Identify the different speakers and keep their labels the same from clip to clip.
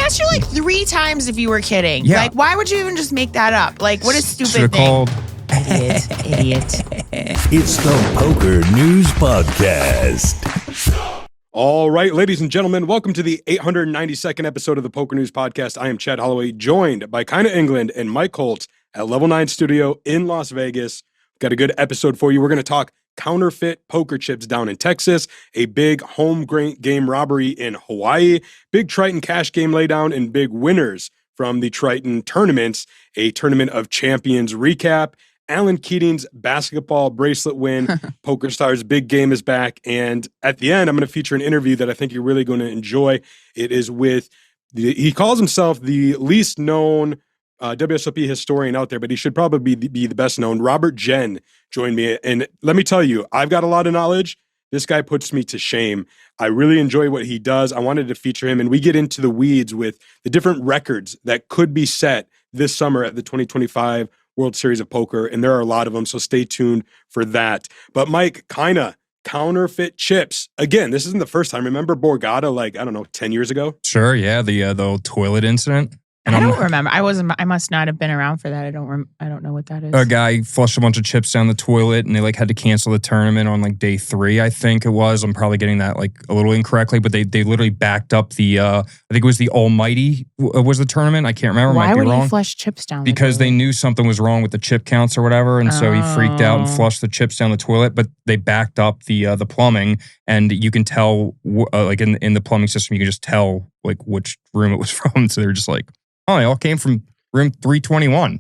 Speaker 1: asked you like 3 times if you were kidding.
Speaker 2: Yeah.
Speaker 1: Like, why would you even just make that up? Like, what a stupid
Speaker 2: Should've
Speaker 1: thing.
Speaker 2: called.
Speaker 1: Idiot.
Speaker 3: It's the PokerNews Podcast.
Speaker 4: All right, ladies and gentlemen, welcome to the 892nd episode of the PokerNews Podcast. I am Chad Holloway, joined by Kyna England and Mike Holt at Level 9 Studio in Las Vegas. Got a good episode for you. We're going to talk counterfeit poker chips down in Texas, a big home game robbery in Hawaii, big Triton cash game laydown, and big winners from the Triton tournaments, a Tournament of Champions recap. Alan Keating's basketball bracelet win. PokerStars Big Game is back. And at the end, I'm going to feature an interview that I think you're really going to enjoy. It is with, he calls himself the least known WSOP historian out there, but he should probably be the best known. Robert Jen joined me. And let me tell you, I've got a lot of knowledge. This guy puts me to shame. I really enjoy what he does. I wanted to feature him, and we get into the weeds with the different records that could be set this summer at the 2025 World Series of Poker, and there are a lot of them, so stay tuned for that. But Mike, Kyna, counterfeit chips. Again, this isn't the first time. Remember Borgata, 10 years ago?
Speaker 2: Sure, yeah, the old toilet incident. And
Speaker 1: I don't remember. I must not have been around for that. I don't know what that is.
Speaker 2: A guy flushed a bunch of chips down the toilet, and they had to cancel the tournament on day 3, I think it was. I'm probably getting that a little incorrectly, but they literally backed up the I think it was the Almighty was the tournament. I can't remember.
Speaker 1: Why
Speaker 2: might be
Speaker 1: would
Speaker 2: wrong.
Speaker 1: he flush chips down?
Speaker 2: Because they knew something was wrong with the chip counts or whatever, and so he freaked out and flushed the chips down the toilet. But they backed up the plumbing, and you can tell in the plumbing system, you can just tell which room it was from. So they're just oh, they all came from room 321.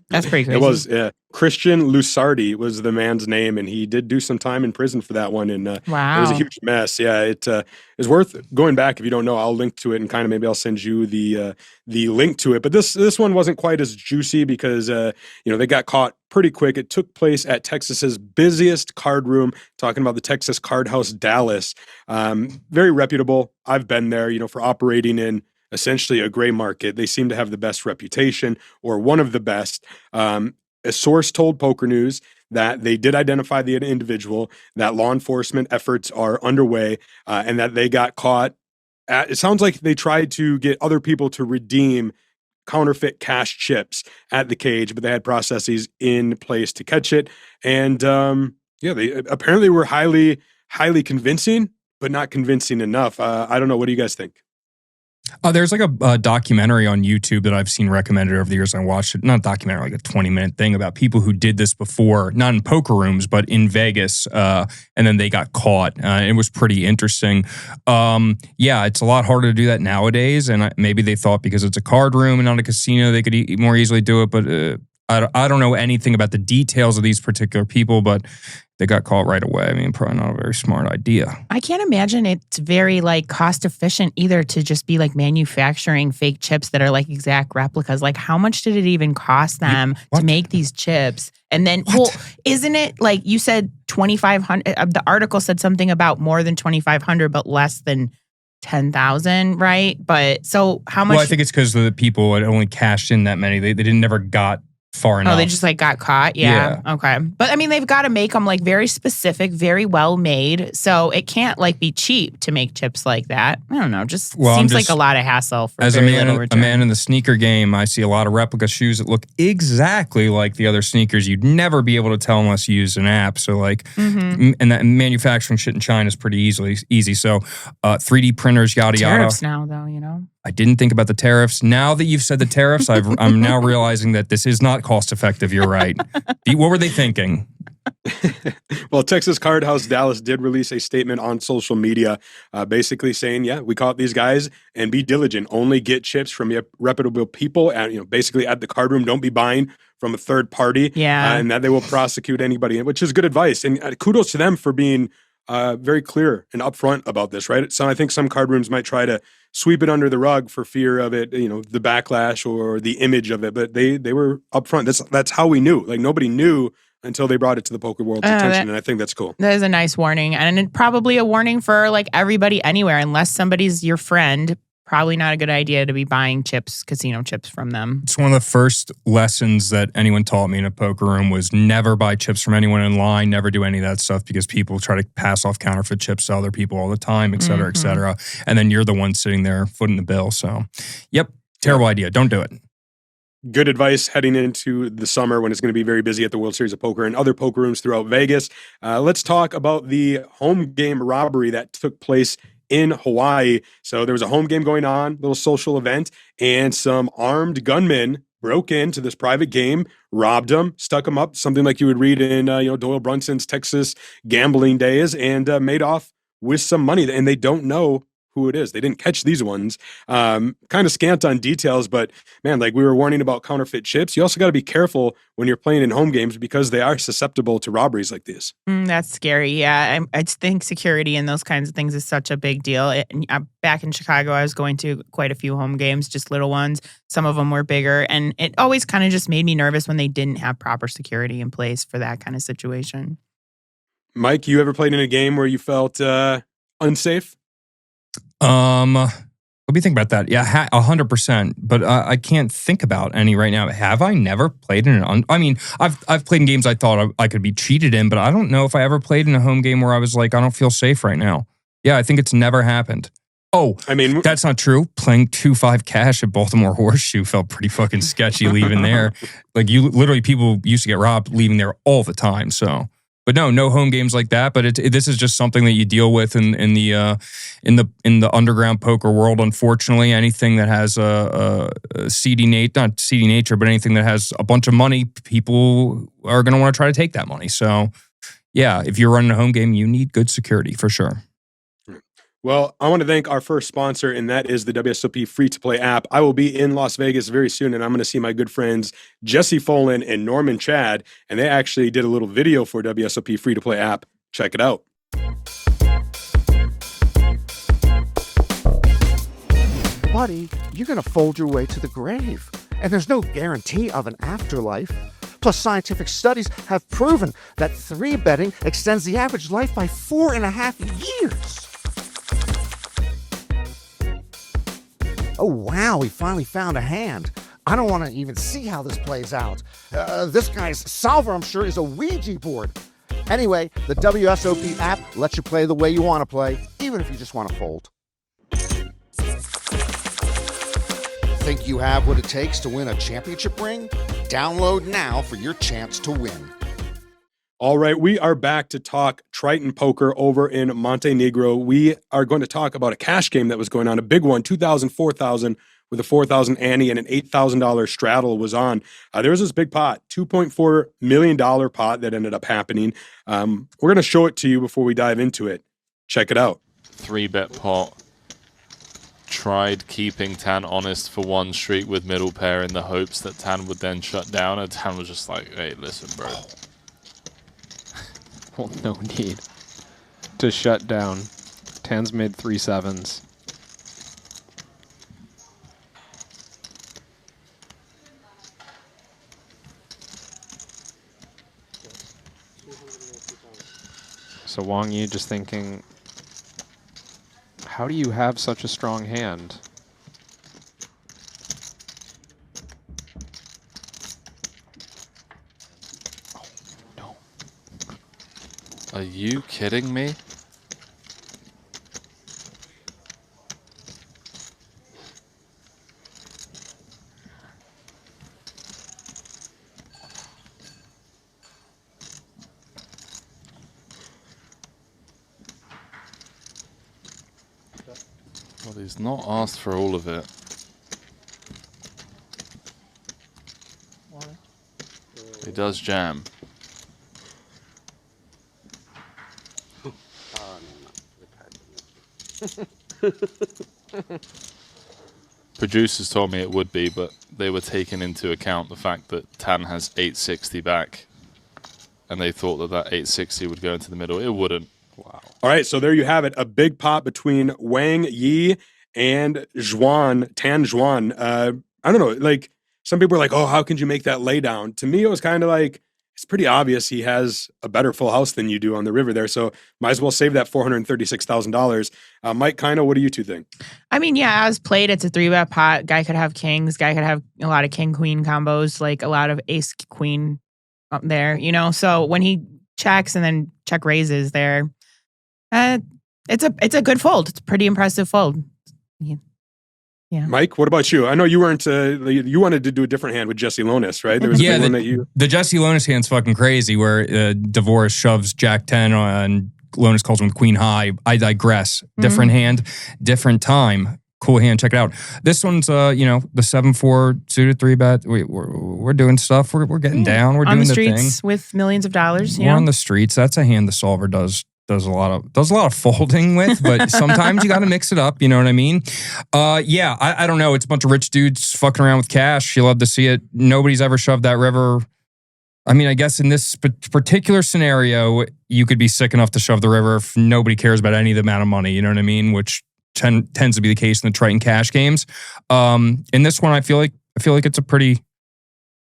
Speaker 1: That's pretty crazy.
Speaker 4: It was, yeah. Christian Lusardi was the man's name, and he did do some time in prison for that one. And
Speaker 1: wow.
Speaker 4: It was a huge mess. Yeah, it is worth going back. If you don't know, I'll link to it, and maybe I'll send you the link to it. But this one wasn't quite as juicy because they got caught pretty quick. It took place at Texas's busiest card room, talking about the Texas Card House Dallas. Very reputable. I've been there, for operating in essentially a gray market. They seem to have the best reputation, or one of the best. A source told Poker News that they did identify the individual, that law enforcement efforts are underway, and that they got caught. It sounds like they tried to get other people to redeem counterfeit cash chips at the cage, but they had processes in place to catch it. And they apparently were highly, highly convincing, but not convincing enough. I don't know. What do you guys think?
Speaker 2: There's a documentary on YouTube that I've seen recommended over the years. I watched it, not a documentary, a 20-minute thing about people who did this before, not in poker rooms, but in Vegas, and then they got caught. It was pretty interesting. It's a lot harder to do that nowadays, and maybe they thought because it's a card room and not a casino, they could more easily do it, but I don't know anything about the details of these particular people, but they got caught right away. I mean, probably not a very smart idea.
Speaker 1: I can't imagine it's very cost efficient either to just be manufacturing fake chips that are exact replicas. How much did it even cost them to make these chips? And then, isn't it you said 2,500? The article said something about more than 2,500, but less than 10,000, right? But so how much?
Speaker 2: Well, I think it's because the people had only cashed in that many. They never got far enough.
Speaker 1: Oh, they just got caught? Yeah. Okay. But I mean, they've got to make them very specific, very well made. So it can't be cheap to make chips like that. I don't know. Seems like a lot of hassle for
Speaker 2: as
Speaker 1: very
Speaker 2: a
Speaker 1: little return.
Speaker 2: man in the sneaker game, I see a lot of replica shoes that look exactly like the other sneakers. You'd never be able to tell unless you use an app. So and that manufacturing shit in China is pretty easy. So 3D printers, yada yada.
Speaker 1: Tariffs now, though,
Speaker 2: I didn't think about the tariffs. Now that you've said the tariffs, I'm now realizing that this is not cost effective. You're right. What were they thinking?
Speaker 4: Well, Texas Card House Dallas did release a statement on social media basically saying, we caught these guys, and be diligent. Only get chips from reputable people, and basically at the card room. Don't be buying from a third party.
Speaker 1: Yeah.
Speaker 4: And that they will prosecute anybody, which is good advice. And kudos to them for being very clear and upfront about this, right? So I think some card rooms might try to sweep it under the rug for fear of it, the backlash or the image of it, but they were upfront. That's how we knew. Nobody knew until they brought it to the poker world's attention, and I think that's cool.
Speaker 1: That is a nice warning, and probably a warning for everybody anywhere, unless somebody's your friend. probably not a good idea to be buying casino chips from them.
Speaker 2: It's one of the first lessons that anyone taught me in a poker room was never buy chips from anyone in line, never do any of that stuff because people try to pass off counterfeit chips to other people all the time, et cetera, et cetera. And then you're the one sitting there footing the bill. So, yep, terrible idea. Don't do it.
Speaker 4: Good advice heading into the summer when it's going to be very busy at the World Series of Poker and other poker rooms throughout Vegas. Let's talk about the home game robbery that took place in Hawaii. So there was a home game going on, little social event, and some armed gunmen broke into this private game, robbed them, stuck them up, something like you would read in Doyle Brunson's Texas gambling days, and made off with some money. And they don't know who it is. They didn't catch these ones. Kind of scant on details, but man, like we were warning about counterfeit chips. You also got to be careful when you're playing in home games because they are susceptible to robberies like this.
Speaker 1: That's scary. Yeah, I think security and those kinds of things is such a big deal. Back in Chicago, I was going to quite a few home games, just little ones. Some of them were bigger, and it always kind of just made me nervous when they didn't have proper security in place for that kind of situation.
Speaker 4: Mike, you ever played in a game where you felt unsafe?
Speaker 2: Let me think about that. Yeah, 100%. But I can't think about any right now. Have I never played in I've played in games I thought I could be cheated in, but I don't know if I ever played in a home game where I was like, I don't feel safe right now. Yeah, I think it's never happened. Oh, that's not true. Playing 2-5 cash at Baltimore Horseshoe felt pretty fucking sketchy leaving there. Like people used to get robbed leaving there all the time. So. But no home games like that. But this is just something that you deal with in the underground poker world. Unfortunately, anything that has a seedy not seedy nature, but anything that has a bunch of money, people are going to want to try to take that money. So, yeah, if you're running a home game, you need good security for sure.
Speaker 4: Well, I want to thank our first sponsor, and that is the WSOP free-to-play app. I will be in Las Vegas very soon, and I'm going to see my good friends Jesse Folan and Norman Chad, and they actually did a little video for WSOP free-to-play app. Check it out.
Speaker 5: Buddy, you're going to fold your way to the grave, and there's no guarantee of an afterlife. Plus, scientific studies have proven that 3-betting extends the average life by 4.5 years. Oh, wow, we finally found a hand. I don't want to even see how this plays out. This guy's solver, I'm sure, is a Ouija board. Anyway, the WSOP app lets you play the way you want to play, even if you just want to fold. Think you have what it takes to win a championship ring? Download now for your chance to win.
Speaker 4: All right, we are back to talk Triton Poker over in Montenegro. We are going to talk about a cash game that was going on, a big one, 2,000, 4,000, with a 4,000 ante and an $8,000 straddle was on. There was this big pot, $2.4 million pot that ended up happening. We're going to show it to you before we dive into it. Check it out.
Speaker 6: 3-bet pot. Tried keeping Tan honest for one streak with middle pair in the hopes that Tan would then shut down, and Tan was just like, hey, listen, bro.
Speaker 7: Well, no need to shut down. Tan's made 3 sevens. So Wang Yi just thinking, how do you have such a strong hand?
Speaker 6: Are you kidding me? Well, he's not asked for all of it. He does jam. Producers told me it would be, but they were taking into account the fact that Tan has 860 back, and they thought that that 860 would go into the middle. It wouldn't. Wow.
Speaker 4: All right, so there you have it. A big pot between Wang Yi and Tan Xuan. I don't know, like some people are like, oh, how could you make that lay down? To me, it was kind of like, it's pretty obvious he has a better full house than you do on the river there. So might as well save that $436,000. Mike, Kyna, what do you two think?
Speaker 1: I mean, yeah, as played, it's a 3-bet pot. Guy could have kings. Guy could have a lot of king-queen combos, like a lot of ace-queen up there, So when he checks and then check raises there, it's a good fold. It's a pretty impressive fold. Yeah.
Speaker 4: Mike, what about you? I know you weren't. You wanted to do a different hand with Jesse Lonis, right? There was one that you.
Speaker 2: The Jesse Lonis hand's fucking crazy, where DeVoris shoves Jack 10 and Lonis calls him with Queen High. I digress. Different hand, different time. Cool hand. Check it out. This one's the 7-4 suited 3-bet. We're doing stuff. We're getting down. We're
Speaker 1: on
Speaker 2: doing
Speaker 1: the
Speaker 2: thing
Speaker 1: streets with millions of dollars.
Speaker 2: We're on the streets. That's a hand the solver does a lot of folding with, but sometimes you got to mix it up. You know what I mean? I don't know. It's a bunch of rich dudes fucking around with cash. You love to see it. Nobody's ever shoved that river. I mean, I guess in this particular scenario, you could be sick enough to shove the river if nobody cares about any of the amount of money. You know what I mean? Which tends to be the case in the Triton cash games. In this one, I feel like it's a pretty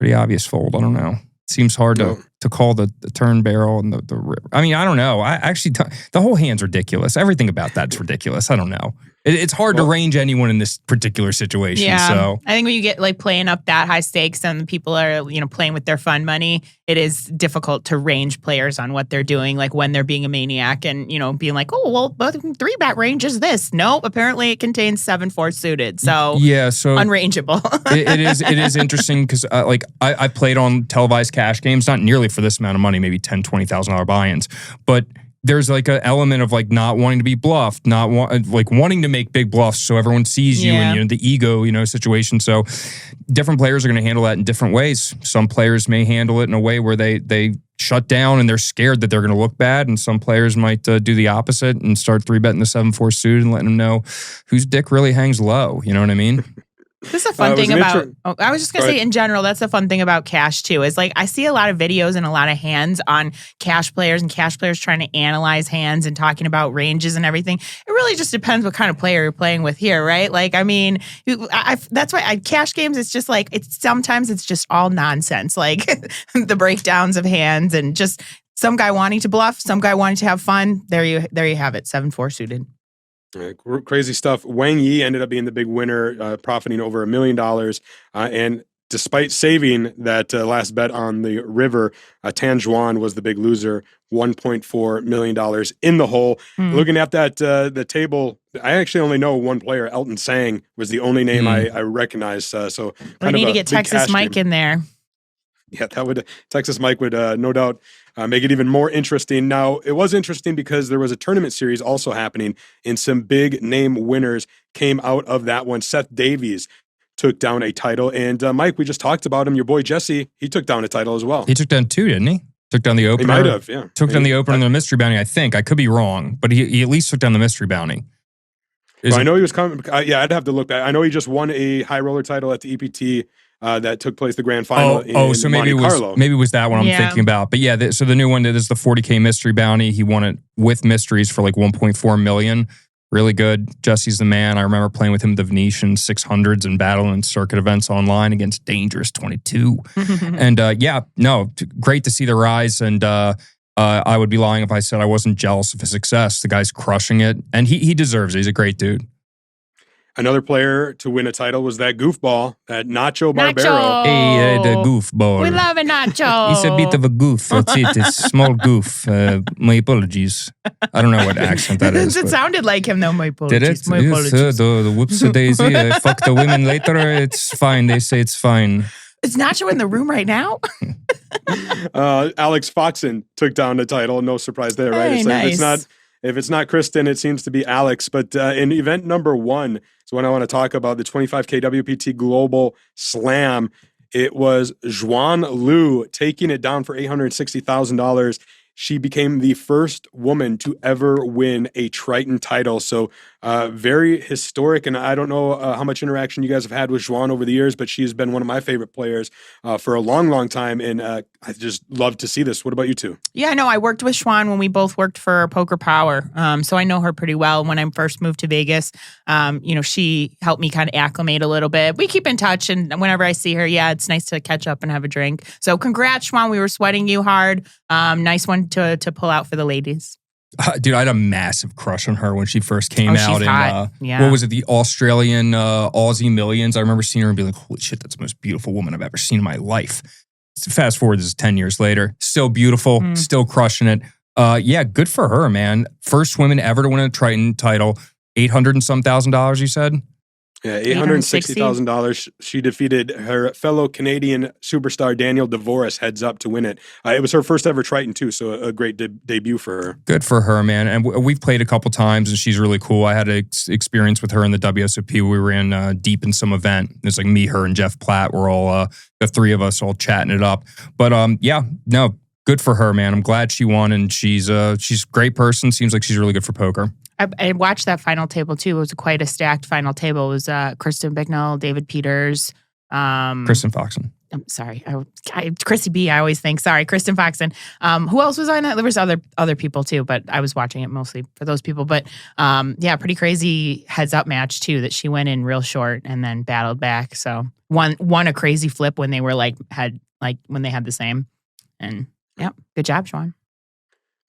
Speaker 2: obvious fold. I don't know. It seems hard to call the turn barrel and the river. I mean, I don't know. The whole hand's ridiculous. Everything about that's ridiculous. I don't know. It's hard to range anyone in this particular situation.
Speaker 1: Yeah,
Speaker 2: so
Speaker 1: I think when you get like playing up that high stakes and people are playing with their fun money, it is difficult to range players on what they're doing, like when they're being a maniac and being like, oh well, 3-bet range is this. No, apparently it contains 7-4 suited, so unrangeable.
Speaker 2: it is interesting because I played on televised cash games, not nearly for this amount of money, maybe $10,000-$20,000 buy-ins, but there's like an element of like not wanting to be bluffed, wanting to make big bluffs so everyone sees you and the ego, situation. So different players are going to handle that in different ways. Some players may handle it in a way where they shut down and they're scared that they're going to look bad. And some players might do the opposite and start 3-betting the 7-4 suit and letting them know whose dick really hangs low. You know what I mean?
Speaker 1: This is a fun thing about, I was just going to say in general, that's a fun thing about cash too, is like I see a lot of videos and a lot of hands on cash players and cash players trying to analyze hands and talking about ranges and everything. It really just depends what kind of player you're playing with here, right? Like, I mean, that's why cash games, it's just like, sometimes it's just all nonsense, like the breakdowns of hands and just some guy wanting to bluff, some guy wanting to have fun. There you have it, 7-4 suited.
Speaker 4: Crazy stuff. Wang Yi ended up being the big winner, profiting over $1 million. And despite saving that last bet on the river, Tan Xuan was the big loser, $1.4 million in the hole. Looking at that the table, I actually only know one player. Elton Sang was the only name I recognized. So
Speaker 1: we need to get Texas Mike in there.
Speaker 4: Yeah, Texas Mike would no doubt make it even more interesting. Now, it was interesting because there was a tournament series also happening, and some big name winners came out of that one. Seth Davies took down a title, and Mike, we just talked about him. Your boy Jesse, he took down a title as well.
Speaker 2: He took down 2, didn't he? Took down the opener.
Speaker 4: He might have, yeah.
Speaker 2: Took down the opener and the mystery bounty, I think. I could be wrong, but he at least took down the mystery bounty.
Speaker 4: I know he was coming. I'd have to look back. I know he just won a high roller title at the EPT. That took place the grand final in
Speaker 2: so maybe it was that one I'm thinking about. But yeah, so the new one is the 40K mystery bounty. He won it with mysteries for like 1.4 million. Really good. Jesse's the man. I remember playing with him at the Venetian 600s and battling in circuit events online against Dangerous 22. And great to see the rise. And I would be lying if I said I wasn't jealous of his success. The guy's crushing it, and he deserves it. He's a great dude.
Speaker 4: Another player to win a title was that goofball, that Nacho Barbero.
Speaker 2: Hey, the goofball.
Speaker 1: We love a Nacho.
Speaker 2: He's a bit of a goof. That's it. It's a small goof. My apologies. I don't know what accent that is.
Speaker 1: It sounded like him, though. My apologies.
Speaker 2: Did it?
Speaker 1: My apologies.
Speaker 2: The whoops-a-daisy. I fuck the women later. It's fine. They say it's fine.
Speaker 1: Is Nacho in the room right now?
Speaker 4: Alex Foxen took down the title. No surprise there, right?
Speaker 1: Hey, nice.
Speaker 4: If it's not Kristen, it seems to be Alex. But in event number 1 is when I want to talk about the 25K WPT Global Slam. It was Xuan Liu taking it down for $860,000. She became the first woman to ever win a Triton title. So Very historic, and I don't know how much interaction you guys have had with Xuan over the years, but she's been one of my favorite players for a long, long time, and I just love to see this. What about you two?
Speaker 1: Yeah, no, I worked with Xuan when we both worked for Poker Power, so I know her pretty well. When I first moved to Vegas, she helped me kind of acclimate a little bit. We keep in touch, and whenever I see her, yeah, it's nice to catch up and have a drink. So congrats, Xuan. We were sweating you hard. Nice one to pull out for the ladies.
Speaker 2: Dude, I had a massive crush on her when she first came out.
Speaker 1: She's hot. Yeah.
Speaker 2: What was it? The Australian Aussie Millions. I remember seeing her and being like, holy shit, that's the most beautiful woman I've ever seen in my life. Fast forward, this is 10 years later. Still beautiful, still crushing it. Yeah, good for her, man. First woman ever to win a Triton title. $800 and some thousand, you said?
Speaker 4: Yeah, $860,000. She defeated her fellow Canadian superstar Daniel DeVoris heads up to win it. It was her first ever Triton too, so a great debut for her.
Speaker 2: Good for her, man. And we've played a couple times, and she's really cool. I had an experience with her in the WSOP. We were in deep in some event. It's like me, her, and Jeff Platt. We're all the three of us all chatting it up. But good for her, man. I'm glad she won, and she's a great person. Seems like she's really good for poker.
Speaker 1: I watched that final table too. It was quite a stacked final table. It was Kristen Bicknell, David Peters,
Speaker 2: Kristen Foxen.
Speaker 1: I'm sorry, Chrissy B. I always think. Sorry, Kristen Foxen. Who else was on it? There was other people too, but I was watching it mostly for those people. But pretty crazy heads up match too. That she went in real short and then battled back. So won a crazy flip when they were when they had the same. And yeah, good job, Xuan.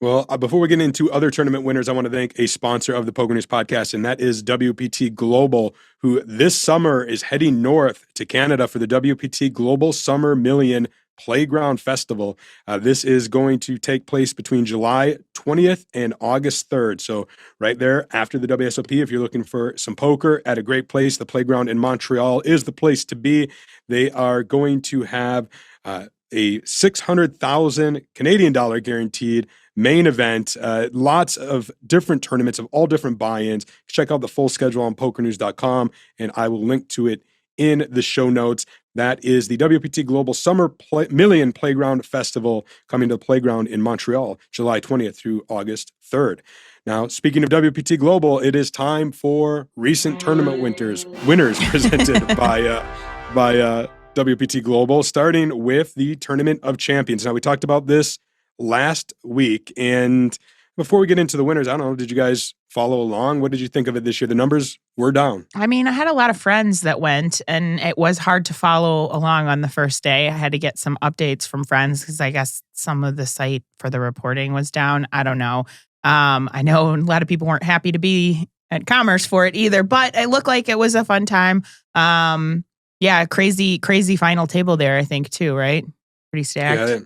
Speaker 4: Well, before we get into other tournament winners, I want to thank a sponsor of the Poker News Podcast, and that is WPT Global, who this summer is heading north to Canada for the WPT Global Summer Million Playground Festival. This is going to take place between July 20th and August 3rd. So right there after the WSOP, if you're looking for some poker at a great place, the Playground in Montreal is the place to be. They are going to have a 600,000 Canadian dollar guaranteed main event, lots of different tournaments of all different buy-ins. Check out the full schedule on pokernews.com, and I will link to it in the show notes. That is the WPT Global Summer Million Playground Festival coming to the Playground in Montreal, July 20th through August 3rd. Now, speaking of WPT Global, it is time for recent tournament winners presented by WPT Global, starting with the Tournament of Champions. Now, we talked about this last week, and before we get into the winners, I don't know, did you guys follow along? What did you think of it this year? The numbers were down.
Speaker 1: I mean, I had a lot of friends that went, and it was hard to follow along on the first day. I had to get some updates from friends because I guess some of the site for the reporting was down. I don't know. I know a lot of people weren't happy to be at Commerce for it either, but it looked like it was a fun time. Crazy final table there, I think, too, right? Pretty stacked.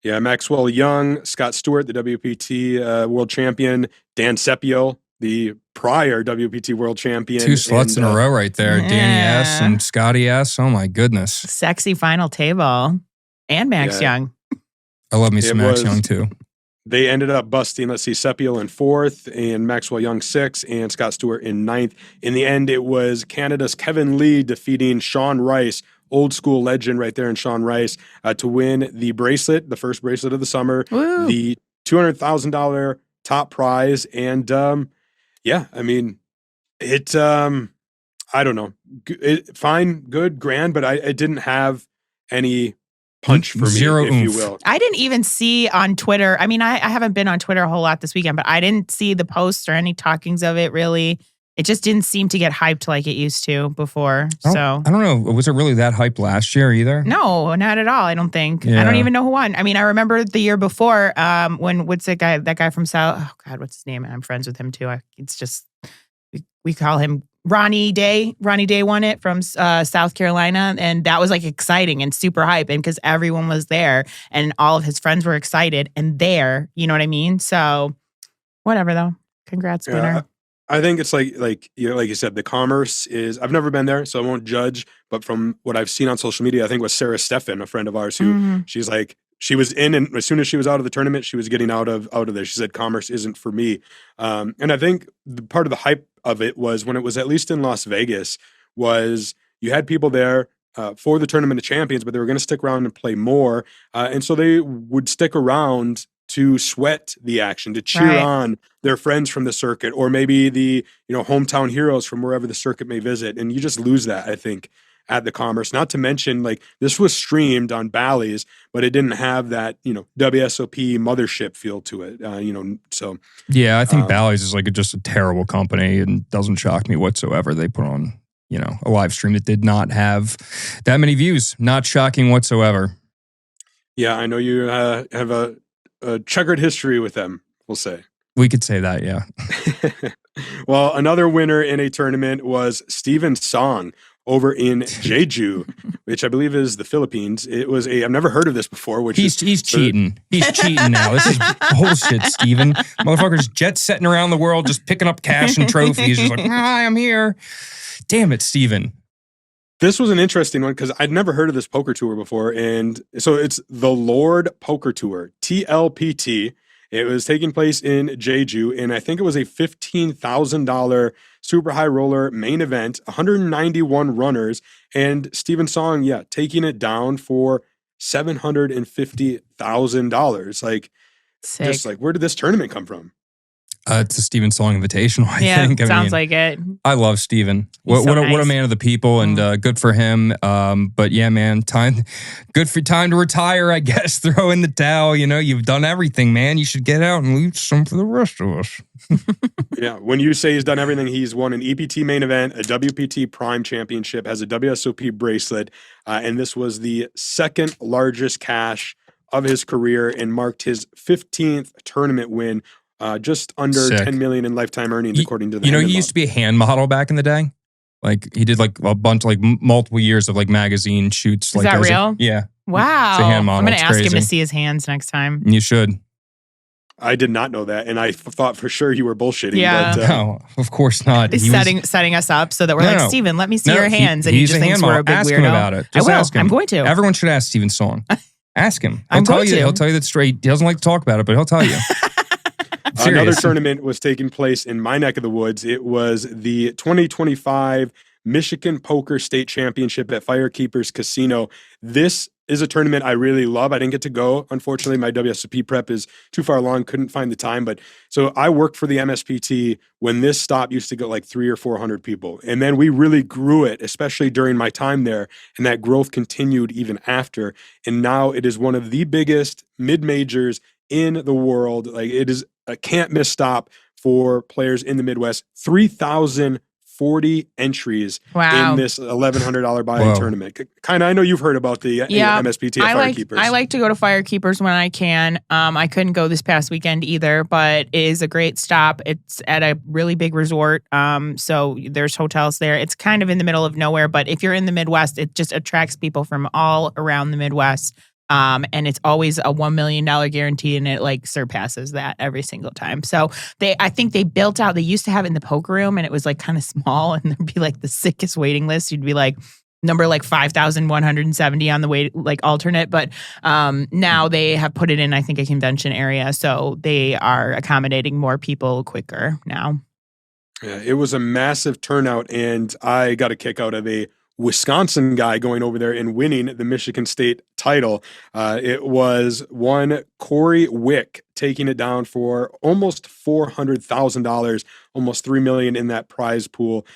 Speaker 4: Yeah, Maxwell Young, Scott Stewart, the WPT world champion, Dan Sepio, the prior WPT world champion.
Speaker 2: Two sluts in a row right there. Yeah. Danny S. and Scotty S. Oh, my goodness.
Speaker 1: Sexy final table. And Max Young.
Speaker 2: I love me some Max Young, too.
Speaker 4: They ended up busting, Sepio in 4th and Maxwell Young 6th and Scott Stewart in 9th. In the end, it was Canada's Kevin Lee defeating Sean Rice, old school legend right there in Sean Rice, to win the bracelet, the first bracelet of the summer, the $200,000 top prize. And I mean, it, I don't know, fine, good, grand, but it didn't have any punch for
Speaker 2: Zero
Speaker 4: me, if
Speaker 2: oomph.
Speaker 4: you will.
Speaker 1: I didn't even see on Twitter. I mean, I haven't been on Twitter a whole lot this weekend, but I didn't see the posts or any talkings of it really. It just didn't seem to get hyped like it used to before. So
Speaker 2: I don't know. Was it really that hyped last year either?
Speaker 1: No, not at all. I don't think.
Speaker 2: Yeah.
Speaker 1: I don't even know who won. I mean, I remember the year before when what's that guy from South? Oh God, what's his name? I'm friends with him too. It's just we call him Ronnie Day. Ronnie Day won it from South Carolina, and that was like exciting and super hype, and because everyone was there and all of his friends were excited and there. You know what I mean? So whatever though. Congrats, winner.
Speaker 4: I think it's like you said, the commerce is, I've never been there, so I won't judge. But from what I've seen on social media, I think it was Sarah Steffen, a friend of ours, who she's like, she was in, and as soon as she was out of the tournament, she was getting out of there. She said, commerce isn't for me. And I think part of the hype of it was when it was at least in Las Vegas, was you had people there for the Tournament of Champions, but they were going to stick around and play more. And so they would stick around to sweat the action, to cheer on their friends from the circuit, or maybe the, hometown heroes from wherever the circuit may visit. And you just lose that, I think, at the Commerce. Not to mention, like, this was streamed on Bally's, but it didn't have that, WSOP mothership feel to it. So
Speaker 2: yeah, I think Bally's is like just a terrible company, and doesn't shock me whatsoever. They put on, a live stream that did not have that many views. Not shocking whatsoever.
Speaker 4: Yeah, I know you have a checkered history with them, we'll say.
Speaker 2: We could say that, yeah.
Speaker 4: Well, another winner in a tournament was Steven Song over in Jeju, which I believe is the Philippines. It was I've never heard of this before. He's
Speaker 2: cheating. He's cheating now. This is bullshit, Steven. Motherfucker's jet setting around the world, just picking up cash and trophies. Just like, hi, I'm here. Damn it, Steven.
Speaker 4: This was an interesting one because I'd never heard of this poker tour before. And so it's the Lord Poker Tour, TLPT. It was taking place in Jeju, and I think it was a $15,000 super high roller main event, 191 runners, and Steven Song, taking it down for $750,000. Like,
Speaker 1: Sick.
Speaker 4: Just like, where did this tournament come from?
Speaker 2: It's a Steven Song Invitational, I think.
Speaker 1: Sounds like it.
Speaker 2: I love Steven. What a man of the people, and good for him. But yeah, man, time to retire, I guess. Throw in the towel. You've done everything, man. You should get out and leave some for the rest of us.
Speaker 4: Yeah, when you say he's done everything, he's won an EPT main event, a WPT Prime Championship, has a WSOP bracelet, and this was the second largest cash of his career and marked his 15th tournament win. Just under $10 million in lifetime earnings, according to the
Speaker 2: he used to be a hand model back in the day. Like, he did like a bunch, like multiple years of like magazine shoots.
Speaker 1: Is that real?
Speaker 2: Yeah.
Speaker 1: Wow.
Speaker 2: It's a hand model.
Speaker 1: I'm going to ask
Speaker 2: crazy.
Speaker 1: him to see his hands next time.
Speaker 2: You should.
Speaker 4: I did not know that, and I thought for sure you were bullshitting.
Speaker 1: Yeah.
Speaker 4: But,
Speaker 2: no, of course not.
Speaker 1: He's setting us up so that we're Steven, let me see your hands. And he just thinks we're a big
Speaker 2: ask
Speaker 1: weirdo.
Speaker 2: Him about it. Just
Speaker 1: I will.
Speaker 2: Ask him.
Speaker 1: I'm going to.
Speaker 2: Everyone should ask Steven Song. Ask him. He'll tell you that straight. He doesn't like to talk about it, but he'll tell you.
Speaker 4: Another tournament was taking place in my neck of the woods. It was the 2025 Michigan Poker State Championship at Firekeepers Casino. This is a tournament I really love. I didn't get to go. Unfortunately, my WSOP prep is too far along. Couldn't find the time. But so I worked for the MSPT when this stop used to get like 300 or 400 people. And then we really grew it, especially during my time there. And that growth continued even after. And now it is one of the biggest mid-majors in the world. Like, it is a can't miss stop for players in the Midwest. 3,040 entries in this $1,100 buy-in tournament. Kyna, I know you've heard about the MSPT at Firekeepers.
Speaker 1: I like to go to Firekeepers when I can. I couldn't go this past weekend either, but it is a great stop. It's at a really big resort, so there's hotels there. It's kind of in the middle of nowhere, but if you're in the Midwest, it just attracts people from all around the Midwest. And it's always a $1 million guarantee, and it like surpasses that every single time. So I think they built out, they used to have it in the poker room, and it was like kind of small, and there'd be like the sickest waiting list. You'd be like number like 5,170 on the wait, like alternate. But now they have put it in, I think, a convention area. So they are accommodating more people quicker now.
Speaker 4: Yeah, it was a massive turnout, and I got a kick out of a Wisconsin guy going over there and winning the Michigan State title. It was one Corey Wick taking it down for almost $400,000, almost $3 million in that prize pool.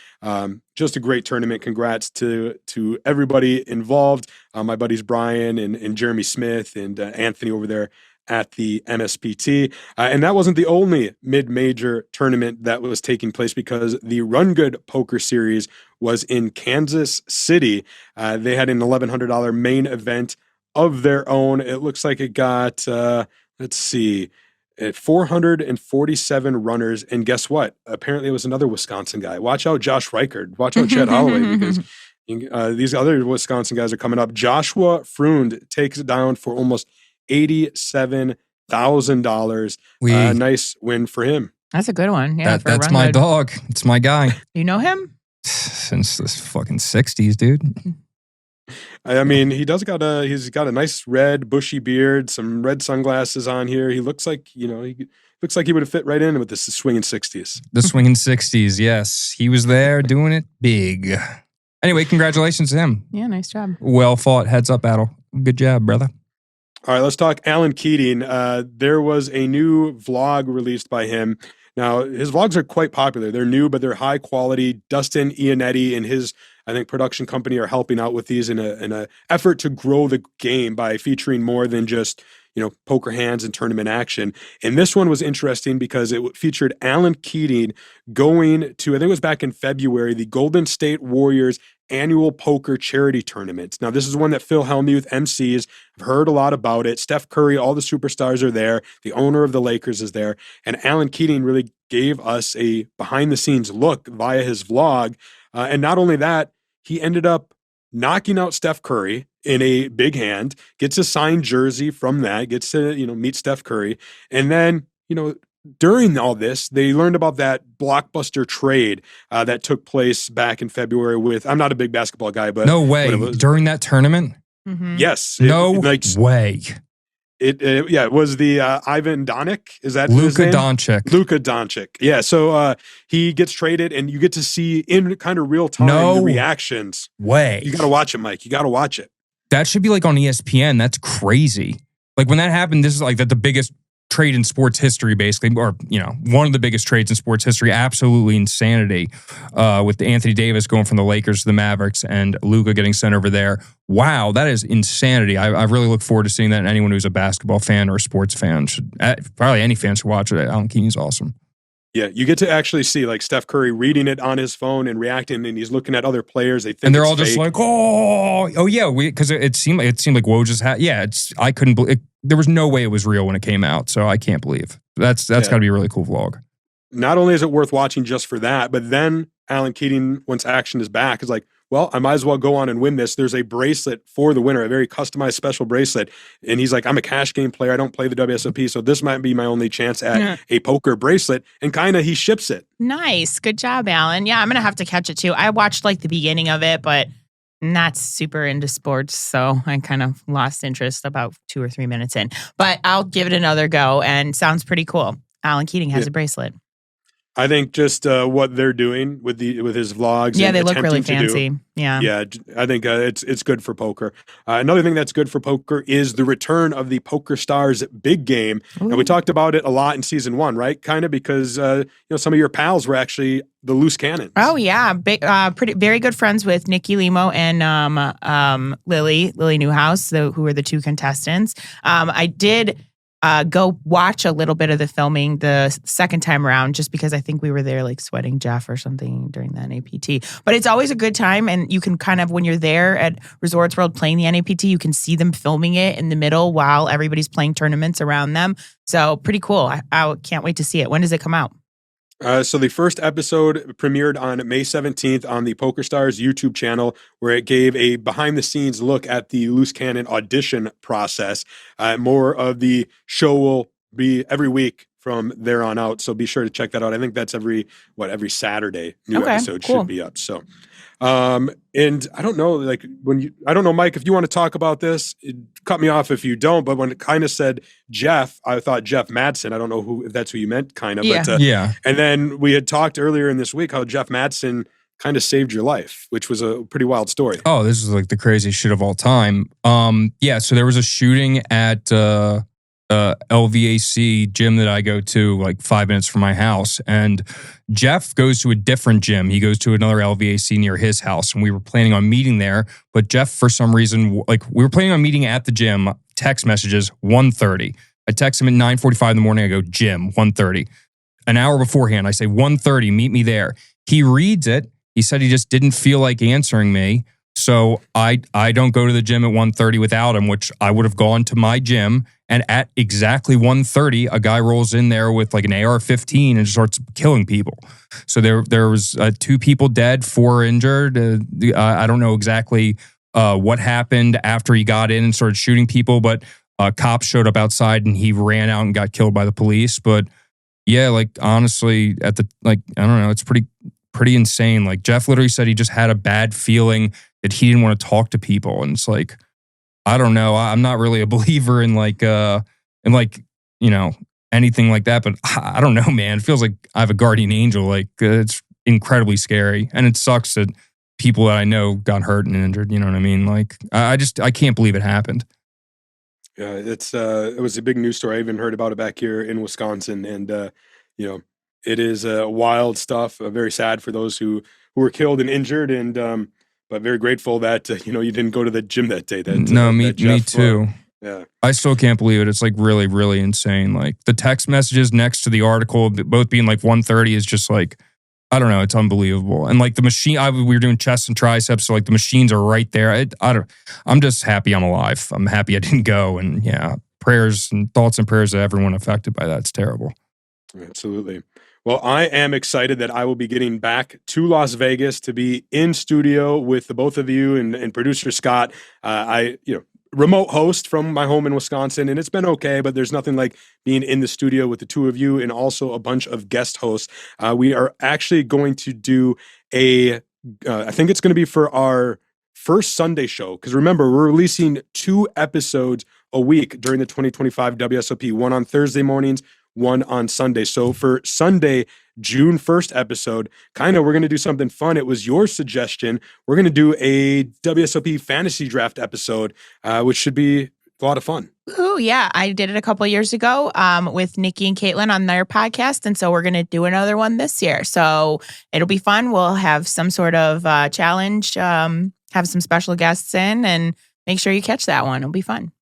Speaker 4: Just a great tournament. Congrats to everybody involved. My buddies Brian and Jeremy Smith and Anthony over there at the MSPT. And that wasn't the only mid-major tournament that was taking place, because the Run Good Poker Series was in Kansas City. They had an $1,100 main event of their own. It looks like it got, 447 runners. And guess what? Apparently it was another Wisconsin guy. Watch out, Josh Reichard. Watch out, Chad Holloway, because these other Wisconsin guys are coming up. Joshua Freund takes it down for almost $87,000. Nice win for him.
Speaker 1: That's a good one. Yeah,
Speaker 2: that's my dog. It's my guy.
Speaker 1: You know him?
Speaker 2: Since the fucking 60s, dude.
Speaker 4: I mean, he's got a nice red bushy beard, some red sunglasses on here. He looks like, he would have fit right in with the swinging 60s.
Speaker 2: The swinging 60s, yes. He was there doing it big. Anyway, congratulations to him.
Speaker 1: Yeah, nice job.
Speaker 2: Well fought heads up battle. Good job, brother.
Speaker 4: All right, let's talk Alan Keating. There was a new vlog released by him. Now, his vlogs are quite popular. They're new, but they're high quality. Dustin Ionetti and his, I think, production company are helping out with these in a effort to grow the game by featuring more than just, poker hands and tournament action. And this one was interesting because it featured Alan Keating going to, I think it was back in February, the Golden State Warriors annual poker charity tournament. Now, this is one that Phil Hellmuth MCs. I've heard a lot about it. Steph Curry, all the superstars are there. The owner of the Lakers is there. And Alan Keating really gave us a behind-the-scenes look via his vlog. And not only that, he ended up knocking out Steph Curry in a big hand, gets a signed jersey from that, gets to, meet Steph Curry. And then, during all this, they learned about that blockbuster trade that took place back in February with, I'm not a big basketball guy, but.
Speaker 2: No way. During that tournament?
Speaker 1: Mm-hmm.
Speaker 4: Yes.
Speaker 2: No way.
Speaker 4: It was the Ivan Doncic. Is that
Speaker 2: Luka
Speaker 4: his name?
Speaker 2: Doncic?
Speaker 4: Luka Doncic. Yeah. So he gets traded, and you get to see in kind of real time the reactions.
Speaker 2: Way.
Speaker 4: You got to watch it, Mike. You got to watch it.
Speaker 2: That should be like on ESPN. That's crazy. Like when that happened, this is like the biggest trade in sports history, basically, or one of the biggest trades in sports history. Absolutely insanity. With Anthony Davis going from the Lakers to the Mavericks and Luka getting sent over there. Wow, that is insanity. I really look forward to seeing that. And anyone who's a basketball fan or a sports fan should, probably any fan should watch it. Alan Keating's awesome.
Speaker 4: Yeah, you get to actually see like Steph Curry reading it on his phone and reacting, and he's looking at other players. They think,
Speaker 2: and they're
Speaker 4: it's
Speaker 2: all just
Speaker 4: fake.
Speaker 2: like, oh yeah, because it seemed like Woj just had. Yeah, I couldn't believe. There was no way it was real when it came out, so I can't believe. That's got to be a really cool vlog.
Speaker 4: Not only is it worth watching just for that, but then Alan Keating, once action is back, is like, well, I might as well go on and win this. There's a bracelet for the winner, a very customized special bracelet. And he's like, I'm a cash game player. I don't play the WSOP, so this might be my only chance at a poker bracelet. And Kyna, he ships it.
Speaker 1: Nice. Good job, Alan. Yeah, I'm going to have to catch it too. I watched like the beginning of it, but not super into sports, so I kind of lost interest about 2 or 3 minutes in. But I'll give it another go, and sounds pretty cool. Alan Keating has a bracelet.
Speaker 4: I think just what they're doing with his vlogs.
Speaker 1: Yeah, they look really fancy. Yeah,
Speaker 4: I think it's good for poker. Another thing that's good for poker is the return of the PokerStars Big Game.
Speaker 1: Ooh.
Speaker 4: And we talked about it a lot in season 1, right? Kind of because some of your pals were actually the loose cannons.
Speaker 1: Oh yeah, very good friends with Nikki Limo and Lily Newhouse, who were the 2 contestants. I did. Go watch a little bit of the filming the second time around, just because I think we were there like sweating Jeff or something during the NAPT. But it's always a good time, and you can kind of, when you're there at Resorts World playing the NAPT, you can see them filming it in the middle while everybody's playing tournaments around them. So pretty cool. I can't wait to see it. When does it come out?
Speaker 4: So the first episode premiered on May 17th on the PokerStars YouTube channel, where it gave a behind-the-scenes look at the loose cannon audition process. More of the show will be every week from there on out, so be sure to check that out. I think that's every Saturday new episode should be up. So, and I don't know, I don't know, Mike, if you want to talk about this, cut me off if you don't. But when it kind of said Jeff, I thought Jeff Madsen. I don't know if that's who you meant, kind of.
Speaker 1: Yeah.
Speaker 4: But, And then we had talked earlier in this week how Jeff Madsen kind of saved your life, which was a pretty wild story.
Speaker 2: Oh, this is like the craziest shit of all time. So there was a shooting at LVAC gym that I go to like 5 minutes from my house, and Jeff goes to a different gym. He goes to another LVAC near his house, and we were planning on meeting there, but Jeff, for some reason, we were planning on meeting at the gym. Text messages 1:30. I text him at 9:45 in the morning. I go, gym 1:30. An hour beforehand, I say 1:30, meet me there. He reads it. He said he just didn't feel like answering me. So I don't go to the gym at 1:30 without him, which I would have gone to my gym. And at exactly 1:30, a guy rolls in there with like an AR-15 and starts killing people. So there was 2 people dead, 4 injured. I don't know exactly what happened after he got in and started shooting people, but cops showed up outside and he ran out and got killed by the police. But yeah, like honestly, I don't know, it's pretty insane. Like Jeff literally said he just had a bad feeling that he didn't want to talk to people, and it's like, I don't know. I'm not really a believer in anything like that, but I don't know, man. It feels like I have a guardian angel. Like it's incredibly scary, and it sucks that people that I know got hurt and injured. You know what I mean? Like I can't believe it happened.
Speaker 4: Yeah, it was a big news story. I even heard about it back here in Wisconsin, and it is wild stuff. Very sad for those who were killed and injured, and but very grateful that you didn't go to the gym that day.
Speaker 2: Me too.
Speaker 4: Yeah,
Speaker 2: I still can't believe it. It's like really, really insane. Like the text messages next to the article, both being like 1:30, is just like, I don't know. It's unbelievable. And like the machine, we were doing chest and triceps, so like the machines are right there. I'm just happy I'm alive. I'm happy I didn't go. And yeah, prayers and thoughts and prayers to everyone affected by that. It's terrible.
Speaker 4: Absolutely. Well, I am excited that I will be getting back to Las Vegas to be in studio with the both of you and producer Scott. Remote host from my home in Wisconsin, and it's been okay, but there's nothing like being in the studio with the two of you and also a bunch of guest hosts. We are actually going to do I think it's going to be for our first Sunday show, because remember, we're releasing 2 episodes a week during the 2025 WSOP, one on Thursday mornings, one on Sunday. So for Sunday, June 1st episode, we're going to do something fun. It was your suggestion. We're going to do a WSOP fantasy draft episode, which should be a lot of fun.
Speaker 1: Oh yeah, I did it a couple of years ago with Nikki and Caitlin on their podcast, and so we're going to do another one this year. So it'll be fun. We'll have some sort of challenge, have some special guests in, and make sure you catch that one. It'll be fun.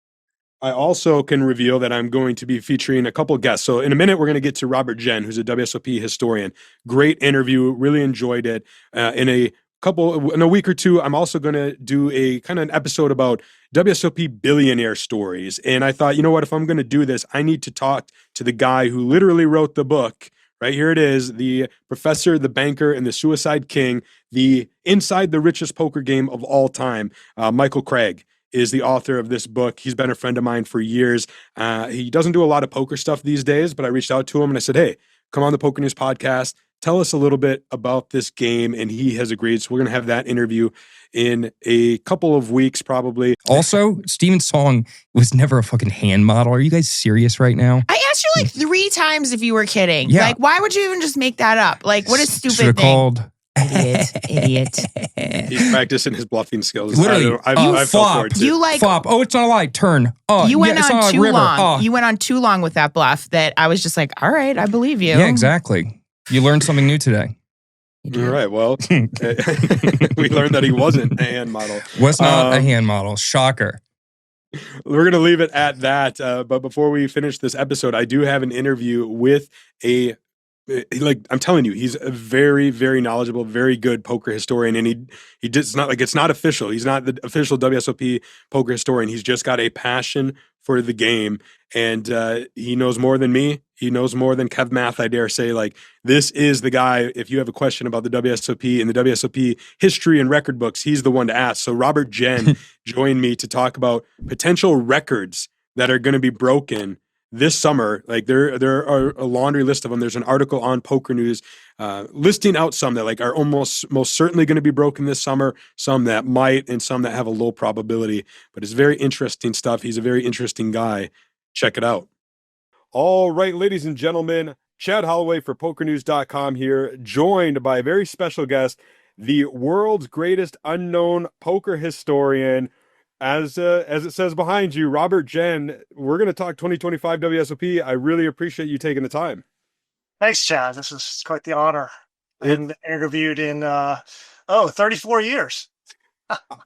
Speaker 4: I also can reveal that I'm going to be featuring a couple guests. So in a minute, we're going to get to Robert Jen, who's a WSOP historian. Great interview. Really enjoyed it. In a week or two, I'm also going to do a kind of an episode about WSOP billionaire stories. And I thought, you know what, if I'm going to do this, I need to talk to the guy who literally wrote the book. Right here it is, the professor, the banker, and the suicide king, the inside the richest poker game of all time, Michael Craig is the author of this book. He's been a friend of mine for years. He doesn't do a lot of poker stuff these days, but I reached out to him and I said, hey, come on the Poker News Podcast. Tell us a little bit about this game. And he has agreed. So we're going to have that interview in a couple of weeks, probably.
Speaker 2: Also, Steven Song was never a fucking hand model. Are you guys serious right now?
Speaker 1: I asked you like 3 times if you were kidding.
Speaker 2: Yeah.
Speaker 1: Like, why would you even just make that up? Like, what a stupid
Speaker 2: Should've
Speaker 1: thing.
Speaker 2: Called
Speaker 1: Idiot.
Speaker 4: He's practicing his bluffing skills.
Speaker 2: Literally,
Speaker 4: I've
Speaker 2: flop.
Speaker 1: Flop.
Speaker 2: Oh, it's not a lie. Turn. Oh,
Speaker 1: you went
Speaker 2: it's
Speaker 1: on
Speaker 2: not
Speaker 1: too
Speaker 2: a river.
Speaker 1: long.
Speaker 2: Oh.
Speaker 1: You went on too long with that bluff that I was just like, all right, I believe you.
Speaker 2: Yeah, exactly. You learned something new today.
Speaker 4: All right. Well, we learned that he wasn't a hand model.
Speaker 2: Was not a hand model. Shocker.
Speaker 4: We're going to leave it at that. But before we finish this episode, I do have an interview with I'm telling you, he's a very, very knowledgeable, very good poker historian. And he did, it's not official. He's not the official WSOP poker historian. He's just got a passion for the game. And he knows more than me. He knows more than Kev Math, I dare say. Like, this is the guy, if you have a question about the WSOP and the WSOP history and record books, he's the one to ask. So Robert Jen joined me to talk about potential records that are going to be broken this summer. Like, there are a laundry list of them. There's an article on Poker News listing out some that are most certainly going to be broken this summer, some that might, and some that have a low probability. But it's very interesting stuff. He's a very interesting guy. Check it out. All right, ladies and gentlemen, Chad Holloway for PokerNews.com here, joined by a very special guest, the world's greatest unknown poker historian. As it says behind you, Robert Jen. We're going to talk 2025 WSOP. I really appreciate you taking the time.
Speaker 8: Thanks, Chad. This is quite the honor. I haven't been interviewed in 34 years.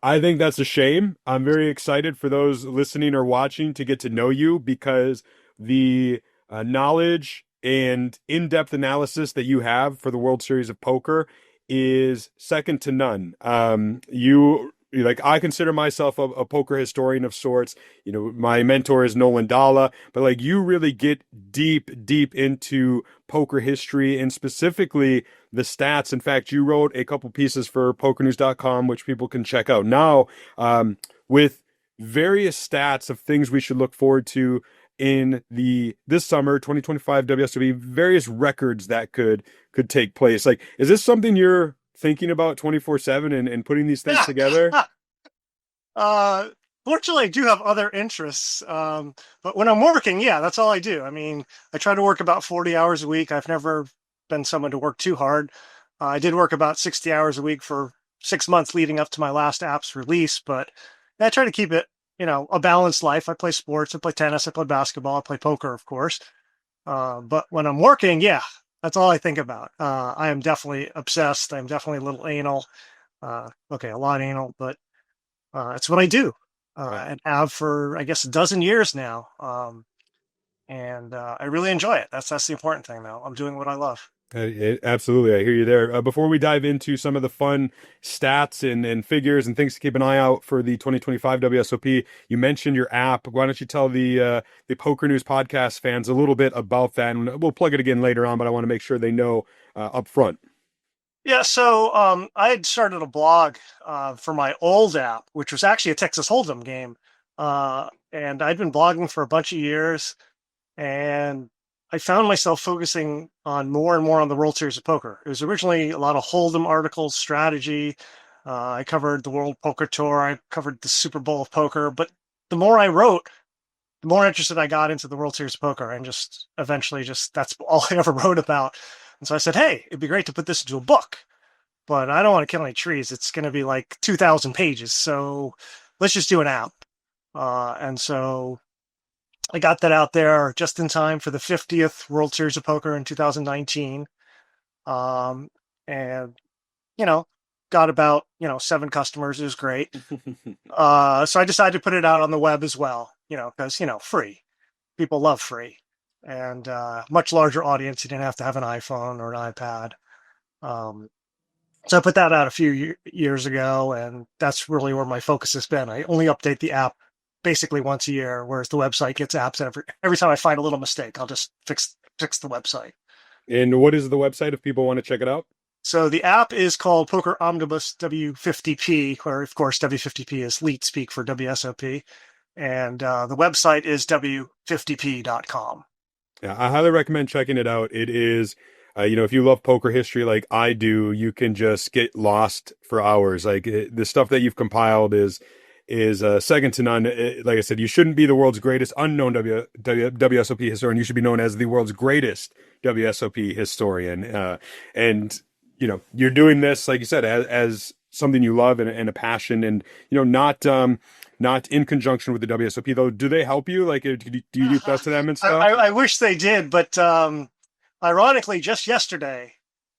Speaker 4: I think that's a shame. I'm very excited for those listening or watching to get to know you, because the knowledge and in-depth analysis that you have for the World Series of Poker is second to none. I consider myself a poker historian of sorts. You know, my mentor is Nolan Dalla, but you really get deep into poker history and specifically the stats. In fact, you wrote a couple pieces for PokerNews.com, which people can check out now, with various stats of things we should look forward to in this summer 2025 WSOP, various records that could take place. Is this something you're thinking about 24/7 and putting these things together?
Speaker 8: Fortunately, I do have other interests. But when I'm working, that's all I do. I mean, I try to work about 40 hours a week. I've never been someone to work too hard. I did work about 60 hours a week for 6 months leading up to my last app's release, but I try to keep it a balanced life. I play sports, I play tennis, I play basketball, I play poker, of course. But when I'm working, yeah, that's all I think about. I am definitely obsessed. I'm definitely a little anal. Okay, a lot anal, but it's what I do and have for, I guess, a dozen years now. And I really enjoy it. That's the important thing, though. I'm doing what I love.
Speaker 4: Absolutely. I hear you there. Before we dive into some of the fun stats and figures and things to keep an eye out for the 2025 WSOP, you mentioned your app. Why don't you tell the Poker News Podcast fans a little bit about that? And we'll plug it again later on, but I want to make sure they know up front.
Speaker 8: Yeah, so I had started a blog for my old app, which was actually a Texas Hold'em game. And I'd been blogging for a bunch of years, and I found myself focusing on more and more on the World Series of Poker. It was originally a lot of Hold'em articles, strategy. I covered the World Poker Tour. I covered the Super Bowl of Poker. But the more I wrote, the more interested I got into the World Series of Poker, and just eventually that's all I ever wrote about. And so I said, hey, it'd be great to put this into a book, but I don't want to kill any trees. It's going to be like 2,000 pages. So let's just do an app. And so I got that out there just in time for the 50th World Series of Poker in 2019. And, got about, 7 customers. It was great. So I decided to put it out on the web as well, because, free. People love free. And much larger audience. You didn't have to have an iPhone or an iPad. So I put that out a few years ago, and that's really where my focus has been. I only update the app basically once a year, whereas the website gets apps every time I find a little mistake, I'll just fix the website.
Speaker 4: And what is the website if people want to check it out?
Speaker 8: So the app is called Poker Omnibus W50P, where of course W50P is leet speak for WSOP, and the website is w50p.com.
Speaker 4: Yeah, I highly recommend checking it out. It is, if you love poker history like I do, you can just get lost for hours. Like the stuff that you've compiled is second to none. Like I said, you shouldn't be the world's greatest unknown WSOP historian. You should be known as the world's greatest WSOP historian. And you're doing this, like you said, as something you love and a passion, and not in conjunction with the WSOP though. Do they help you? Like, do you do best to them and stuff?
Speaker 8: I wish they did, but ironically, just yesterday,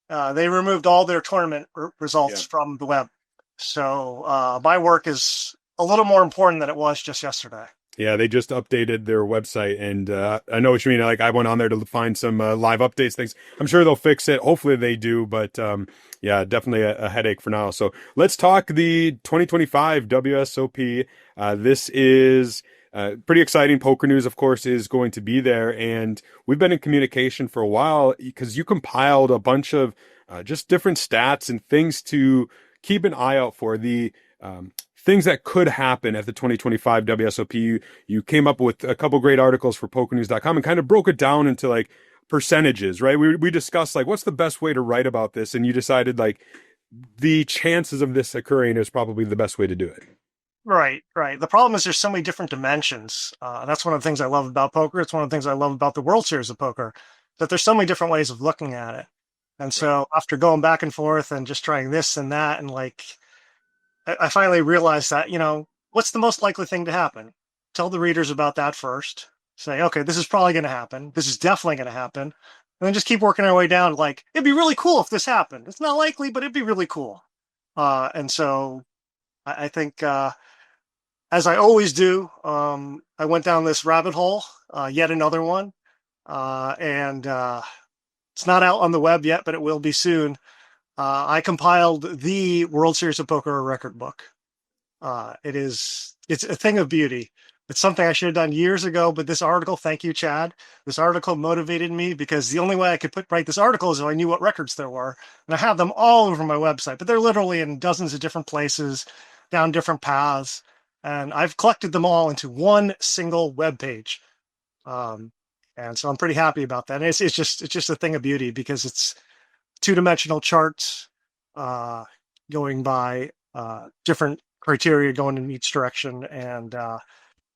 Speaker 8: they removed all their tournament results from the web. So my work is a little more important than it was just yesterday.
Speaker 4: Yeah, they just updated their website, and I know what you mean. Like, I went on there to find some live updates, things. I'm sure they'll fix it. Hopefully they do, but yeah, definitely a headache for now. So let's talk the 2025 WSOP. This is pretty exciting. Poker News, of course, is going to be there, and we've been in communication for a while because you compiled a bunch of just different stats and things to keep an eye out for. The things that could happen at the 2025 WSOP. You came up with a couple great articles for PokerNews.com and kind of broke it down into like percentages, right? We discussed like what's the best way to write about this, and you decided like the chances of this occurring is probably the best way to do it.
Speaker 8: Right. The problem is there's so many different dimensions. That's one of the things I love about poker. It's one of the things I love about the World Series of Poker, that there's so many different ways of looking at it. And so after going back and forth and just trying this and that, and like, I finally realized that, what's the most likely thing to happen? Tell the readers about that first. Say, okay, this is probably going to happen. This is definitely going to happen. And then just keep working our way down. Like, it'd be really cool if this happened. It's not likely, but it'd be really cool. And so I think, as I always do, I went down this rabbit hole, yet another one. And it's not out on the web yet, but it will be soon. I compiled the World Series of Poker record book. It's a thing of beauty. It's something I should have done years ago, but this article, thank you, Chad. This article motivated me because the only way I could write this article is if I knew what records there were. And I have them all over my website, but they're literally in dozens of different places, down different paths. And I've collected them all into one single web page. And so I'm pretty happy about that. And it's just a thing of beauty because it's two-dimensional charts going by different criteria going in each direction, and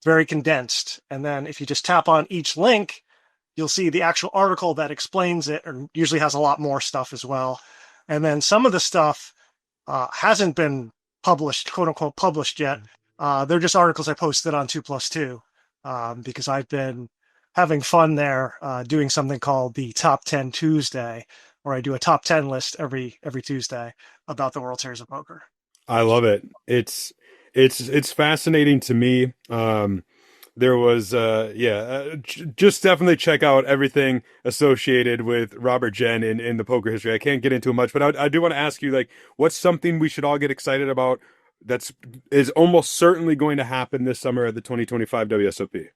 Speaker 8: very condensed. And then if you just tap on each link, you'll see the actual article that explains it, and usually has a lot more stuff as well. And then some of the stuff hasn't been published, quote unquote, published yet. They're just articles I posted on 2+2 because I've been having fun there doing something called the Top 10 Tuesday, where I do a top 10 list every Tuesday about the World Series of Poker.
Speaker 4: I love it. It's fascinating to me. There was just definitely check out everything associated with Robert Jen in the poker history. I can't get into it much, but I do want to ask you, like, what's something we should all get excited about is almost certainly going to happen this summer at the 2025 WSOP?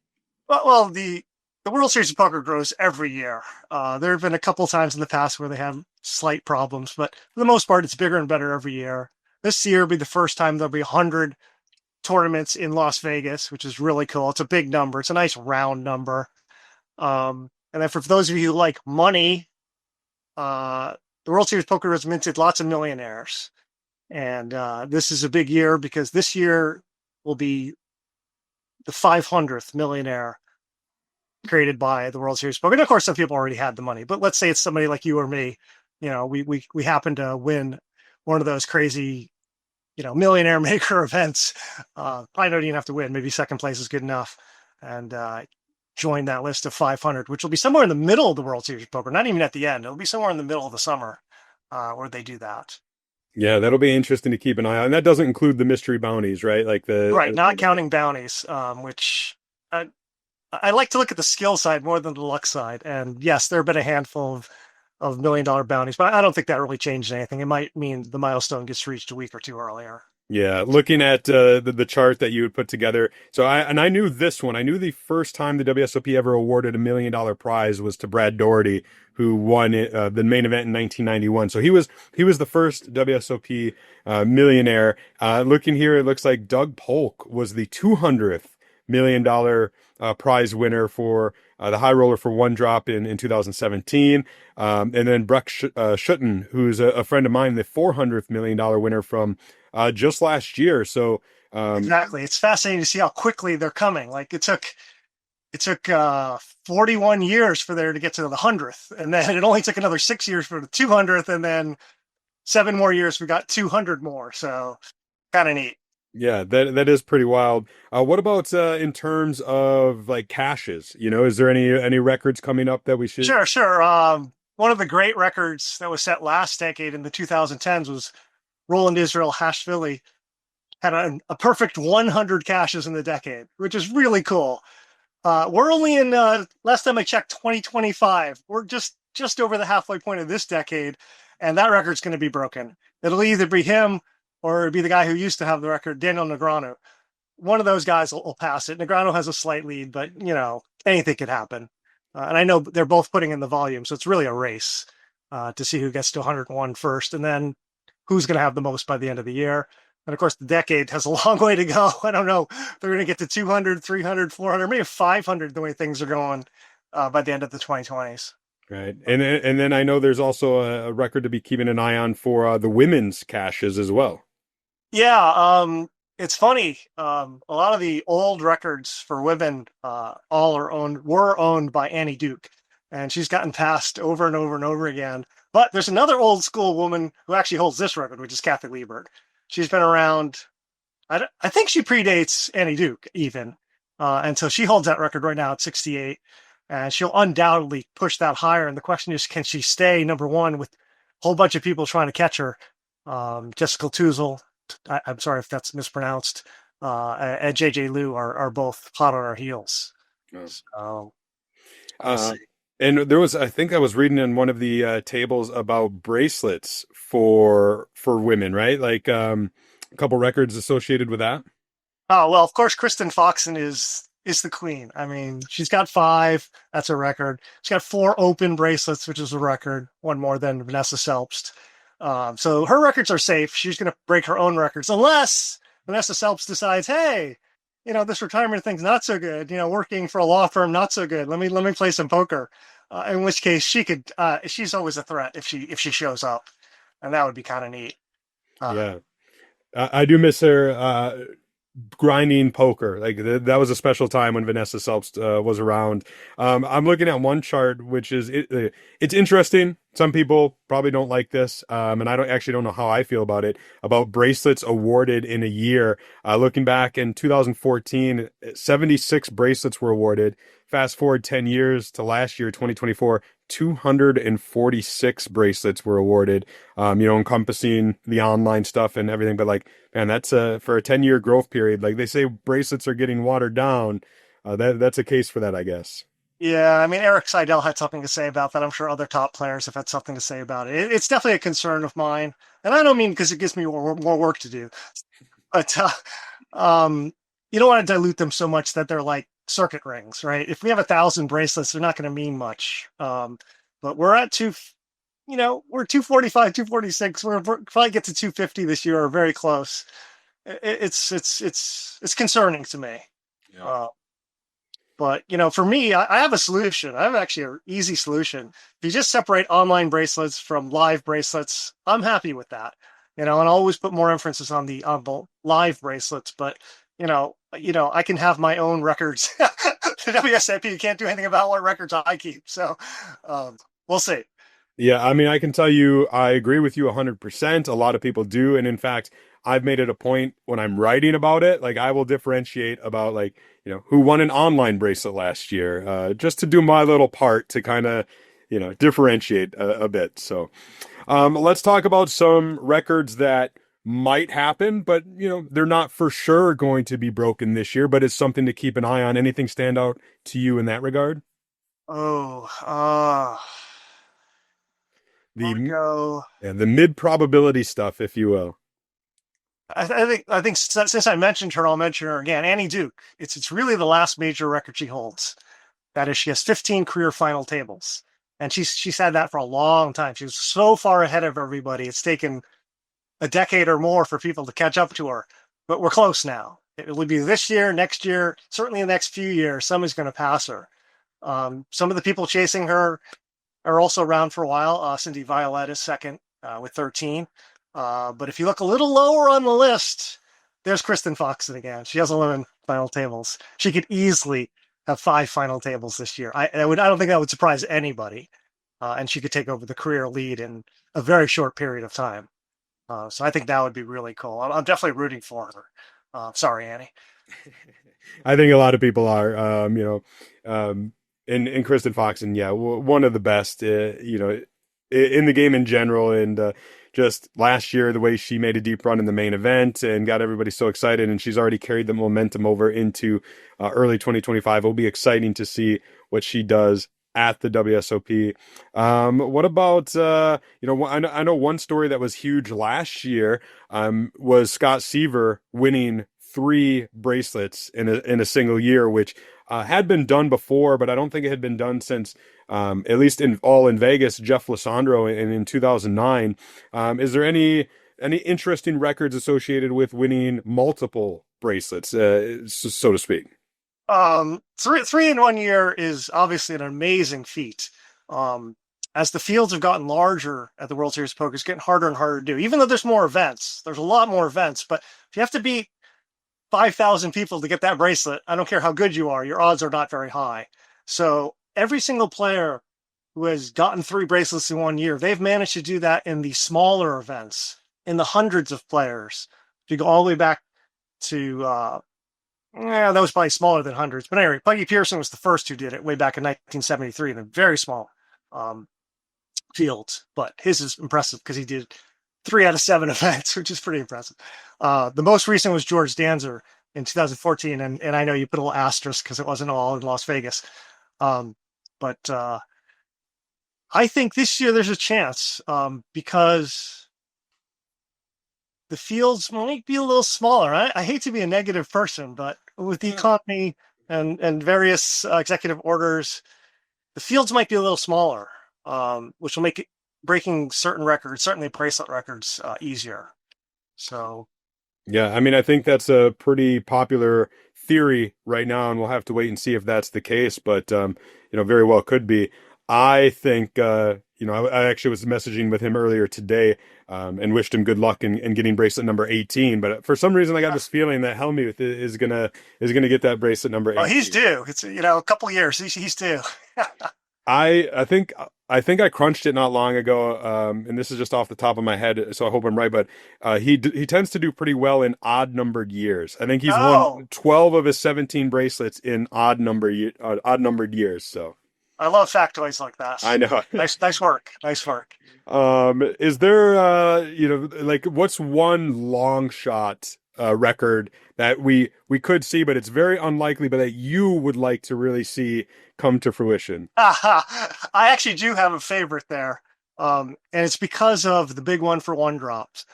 Speaker 8: Well, the World Series of Poker grows every year. There have been a couple times in the past where they have slight problems, but for the most part, it's bigger and better every year. This year will be the first time there'll be 100 tournaments in Las Vegas, which is really cool. It's a big number. It's a nice round number. And then for those of you who like money, the World Series of Poker has minted lots of millionaires. And this is a big year because this year will be the 500th millionaire created by the World Series of Poker. And of course, some people already had the money, but let's say it's somebody like you or me. You know, we happen to win one of those crazy, millionaire maker events. Probably don't even have to win. Maybe second place is good enough. And join that list of 500, which will be somewhere in the middle of the World Series of Poker, not even at the end. It'll be somewhere in the middle of the summer where they do that. Yeah,
Speaker 4: that'll be interesting to keep an eye on. And that doesn't include the mystery bounties, right?
Speaker 8: Not counting bounties, which I like to look at the skill side more than the luck side. And yes, there have been a handful of $1 million bounties, but I don't think that really changed anything. It might mean the milestone gets reached a week or two earlier.
Speaker 4: Yeah, looking at the chart that you had put together. So I knew this one. I knew the first time the WSOP ever awarded $1 million prize was to Brad Doherty, who won the main event in 1991. So he was the first WSOP millionaire. Looking here, it looks like Doug Polk was the 200th $1 million prize winner for the high roller for one drop in 2017. And then Breck Schutten, who's a friend of mine, the 400th $1 million winner from just last year. So
Speaker 8: exactly, it's fascinating to see how quickly they're coming. Like it took 41 years for there to get to the 100th, and then it only took another 6 years for the 200th, and then 7 more years we got 200 more. So kind of neat.
Speaker 4: Yeah, that is pretty wild. What about in terms of like cashes? Is there any records coming up that we should?
Speaker 8: Sure. One of the great records that was set last decade in the 2010s was Roland Israel Hashvili had a perfect 100 cashes in the decade, which is really cool. We're only in last time I checked 2025. We're just over the halfway point of this decade, and that record's going to be broken. It'll either be him or it'll be the guy who used to have the record, Daniel Negreanu. One of those guys will pass it. Negreanu has a slight lead, but anything could happen. And I know they're both putting in the volume, so it's really a race to see who gets to 101 first, and then who's going to have the most by the end of the year. And of course, the decade has a long way to go. I don't know. They're going to get to 200, 300, 400, maybe 500 the way things are going by the end of the 2020s.
Speaker 4: Right. And then I know there's also a record to be keeping an eye on for the women's cashes as well.
Speaker 8: Yeah. It's funny. A lot of the old records for women were owned by Annie Duke. And she's gotten passed over and over and over again. But there's another old school woman who actually holds this record, which is Kathy Liebert. She's been around. I think she predates Annie Duke even. And so she holds that record right now at 68. And she'll undoubtedly push that higher. And the question is, can she stay number one with a whole bunch of people trying to catch her? Jessica Tuzel, I'm sorry if that's mispronounced, and JJ Liu are both hot on our heels. So,
Speaker 4: and there was, I think I was reading in one of the tables about bracelets for women, right? Like a couple records associated with that.
Speaker 8: Oh, well, of course, Kristen Foxen is the queen. I mean, she's got 5. That's a record. She's got 4 open bracelets, which is a record. One more than Vanessa Selbst. So her records are safe. She's going to break her own records unless Vanessa Selbst decides, hey, this retirement thing's not so good. Working for a law firm, not so good. Let me play some poker. In which case she could, she's always a threat if she shows up, and that would be kind of neat.
Speaker 4: Yeah. I do miss her. grinding poker. Like that was a special time when Vanessa Selbst was around. I'm looking at one chart, which is it's interesting. Some people probably don't like this, and I don't know how I feel about it. About bracelets awarded in a year. Looking back in 2014, 76 bracelets were awarded. Fast forward 10 years to last year, 2024, 246 bracelets were awarded, encompassing the online stuff and everything. But like, man, that's for a 10-year growth period. Like they say bracelets are getting watered down. That's a case for that, I guess.
Speaker 8: Yeah, I mean, Eric Seidel had something to say about that. I'm sure other top players have had something to say about it. It's definitely a concern of mine. And I don't mean because it gives me more work to do. But you don't want to dilute them so much that they're like circuit rings, right? If we have 1,000 bracelets, they're not going to mean much. But we're at we're 245, 246. We're probably get to 250 this year, or very close. It's concerning to me.
Speaker 4: Yeah.
Speaker 8: But for me, I have a solution. I have actually an easy solution. If you just separate online bracelets from live bracelets, I'm happy with that. And I'll always put more emphasis on the live bracelets. But I can have my own records. The WSOP can't do anything about what records I keep. So we'll see.
Speaker 4: Yeah, I mean, I can tell you, I agree with you 100%. A lot of people do. And in fact, I've made it a point when I'm writing about it, like I will differentiate about like, who won an online bracelet last year, just to do my little part to kind of, differentiate a bit. So let's talk about some records that might happen, but, they're not for sure going to be broken this year, but it's something to keep an eye on. Anything stand out to you in that regard? The mid probability stuff, if you will.
Speaker 8: I think since I mentioned her, I'll mention her again. Annie Duke. It's really the last major record she holds. That is, she has 15 career final tables, and she's had that for a long time. She was so far ahead of everybody. It's taken a decade or more for people to catch up to her, but we're close now. It will be this year, next year, certainly in the next few years. Somebody's going to pass her. Some of the people chasing her are also around for a while. Cindy Violette is second with 13. But if you look a little lower on the list, there's Kristen Foxen again. She has 11 final tables. She could easily have 5 final tables this year. I don't think that would surprise anybody. And she could take over the career lead in a very short period of time. So I think that would be really cool. I'm definitely rooting for her. Sorry, Annie.
Speaker 4: I think a lot of people are, in Kristen Foxen, yeah, one of the best, in the game in general. And just last year, the way she made a deep run in the main event and got everybody so excited, and she's already carried the momentum over into early 2025. It'll be exciting to see what she does at the WSOP. What about, I know one story that was huge last year was Scott Seaver winning 3 bracelets in a single year, which had been done before, but I don't think it had been done since, at least in Vegas, Jeff Lissandro in 2009. Is there any interesting records associated with winning multiple bracelets, so to speak?
Speaker 8: 3 in 1 year is obviously an amazing feat. As the fields have gotten larger at the World Series of Poker, it's getting harder and harder to do. Even though there's more events, there's a lot more events, but if you have to beat 5,000 people to get that bracelet, I don't care how good you are, your odds are not very high. So every single player who has gotten 3 bracelets in 1 year, they've managed to do that in the smaller events, in the hundreds of players. If you go all the way back to, that was probably smaller than hundreds. But anyway, Puggy Pearson was the first who did it way back in 1973 in a very small field. But his is impressive because he did 3 out of 7 events, which is pretty impressive. The most recent was George Danzer in 2014, and I know you put a little asterisk because it wasn't all in Las Vegas. But I think this year there's a chance because the fields might be a little smaller. I hate to be a negative person, but with the economy and various executive orders, the fields might be a little smaller, which will make it breaking certain records, certainly bracelet records, easier. So,
Speaker 4: yeah, I mean, I think that's a pretty popular theory right now, and we'll have to wait and see if that's the case. But very well could be. I think I actually was messaging with him earlier today and wished him good luck in getting bracelet number 18. But for some reason, I got this feeling that Helmuth is gonna get that bracelet number 18.
Speaker 8: Oh, he's due. It's a couple of years. He's due.
Speaker 4: I think I crunched it not long ago, and this is just off the top of my head, so I hope I'm right. But he tends to do pretty well in odd numbered years. I think he's won 12 of his 17 bracelets in odd numbered years. So
Speaker 8: I love factoids like that.
Speaker 4: I know.
Speaker 8: Nice work. Nice work.
Speaker 4: Is there what's one long shot record that we could see, but it's very unlikely, but that you would like to really see come to fruition?
Speaker 8: I actually do have a favorite there, and it's because of the big 1-for-1 drops.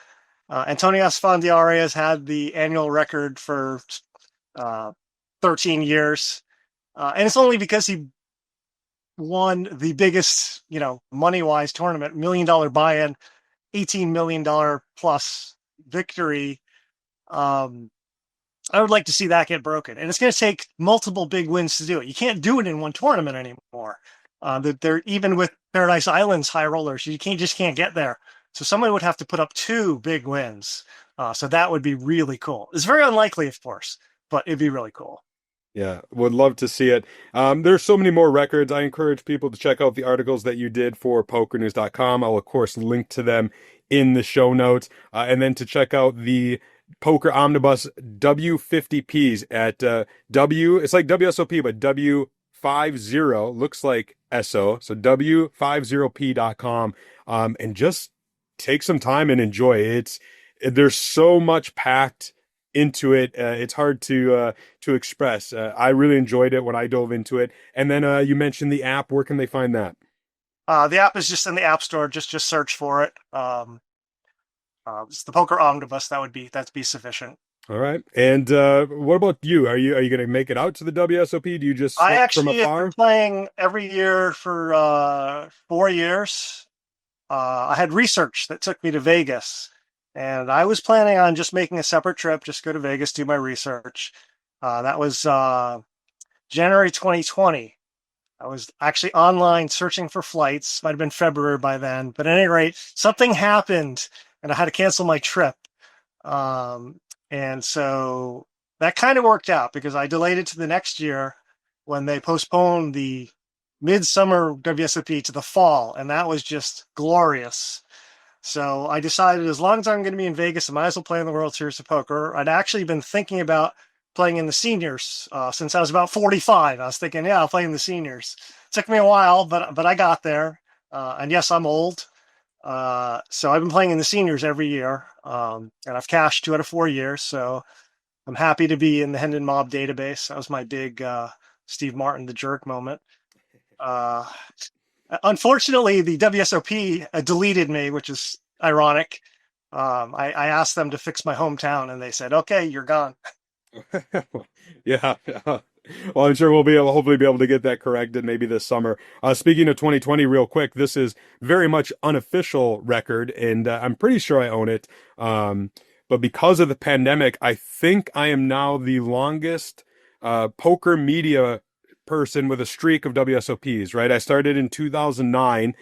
Speaker 8: Antonio Esfandiari has had the annual record for 13 years, and it's only because he won the biggest, money-wise tournament, $1 million buy-in, $18 million plus victory. I would like to see that get broken, and it's going to take multiple big wins to do it. You can't do it in one tournament anymore. They're even with Paradise Island's high rollers, you just can't get there. So somebody would have to put up 2 big wins. So that would be really cool. It's very unlikely, of course, but it'd be really cool.
Speaker 4: Yeah, would love to see it. There's so many more records. I encourage people to check out the articles that you did for PokerNews.com. I'll, of course, link to them in the show notes. And then to check out the Poker Omnibus W50Ps at it's like WSOP, but W50 looks like SO. So W50P.com. And just take some time and enjoy it. There's so much packed into it. It's hard to express. I really enjoyed it when I dove into it. And then you mentioned the app. Where can they find that?
Speaker 8: The app is just in the App Store. Just search for it. It's the Poker Omnibus. That'd be sufficient.
Speaker 4: All right. And what about you? Are you going to make it out to the WSOP? Do you just
Speaker 8: I actually
Speaker 4: from afar?
Speaker 8: have been playing every year for 4 years. I had research that took me to Vegas, and I was planning on just making a separate trip, just go to Vegas, do my research. That was January 2020. I was actually online searching for flights. Might have been February by then, but at any rate, something happened, and I had to cancel my trip. And so that kind of worked out because I delayed it to the next year when they postponed the midsummer WSOP to the fall, and that was just glorious. So I decided as long as I'm going to be in Vegas, I might as well play in the World Series of Poker. I'd actually been thinking about playing in the seniors since I was about 45. I was thinking, yeah, I'll play in the seniors. It took me a while, but I got there. And yes, I'm old. So I've been playing in the seniors every year, and I've cashed 2 out of 4 years. So I'm happy to be in the Hendon Mob database. That was my big Steve Martin, the jerk moment. Unfortunately, the WSOP deleted me, which is ironic. I asked them to fix my hometown, and they said, okay, you're gone.
Speaker 4: Yeah. Well, I'm sure we'll hopefully be able to get that corrected maybe this summer. Speaking of 2020 real quick, this is very much unofficial record, and I'm pretty sure I own it. But because of the pandemic, I think I am now the longest poker media person with a streak of WSOPs, right? I started in 2009.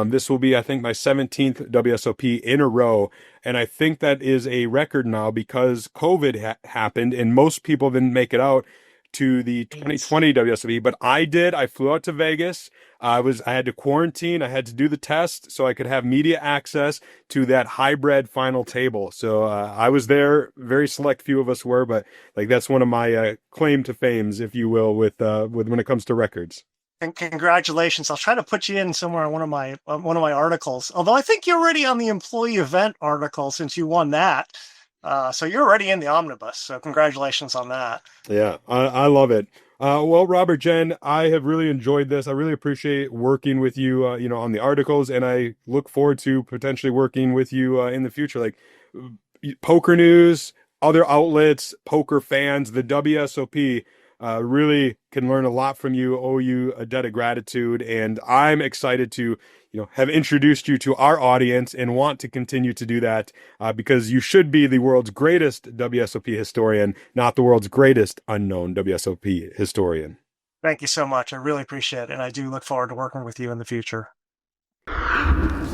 Speaker 4: This will be, I think, my 17th WSOP in a row. And I think that is a record now because COVID happened and most people didn't make it out to the 2020 WSOP, but I did. I flew out to Vegas. I had to quarantine. I had to do the test so I could have media access to that hybrid final table. So I was there. Very select few of us were, but like that's one of my claim to fames, if you will, with when it comes to records.
Speaker 8: And congratulations! I'll try to put you in somewhere on one of my articles. Although I think you're already on the employee event article since you won that. So you're already in the omnibus. So congratulations on that.
Speaker 4: Yeah, I love it. Well, Robert, Jen, I have really enjoyed this. I really appreciate working with you, on the articles, and I look forward to potentially working with you in the future. Like Poker News, other outlets, poker fans, the WSOP really can learn a lot from you. Owe you a debt of gratitude, and I'm excited to have introduced you to our audience and want to continue to do that because you should be the world's greatest WSOP historian, not the world's greatest unknown WSOP historian.
Speaker 8: Thank you so much. I really appreciate it. And I do look forward to working with you in the future.
Speaker 4: it.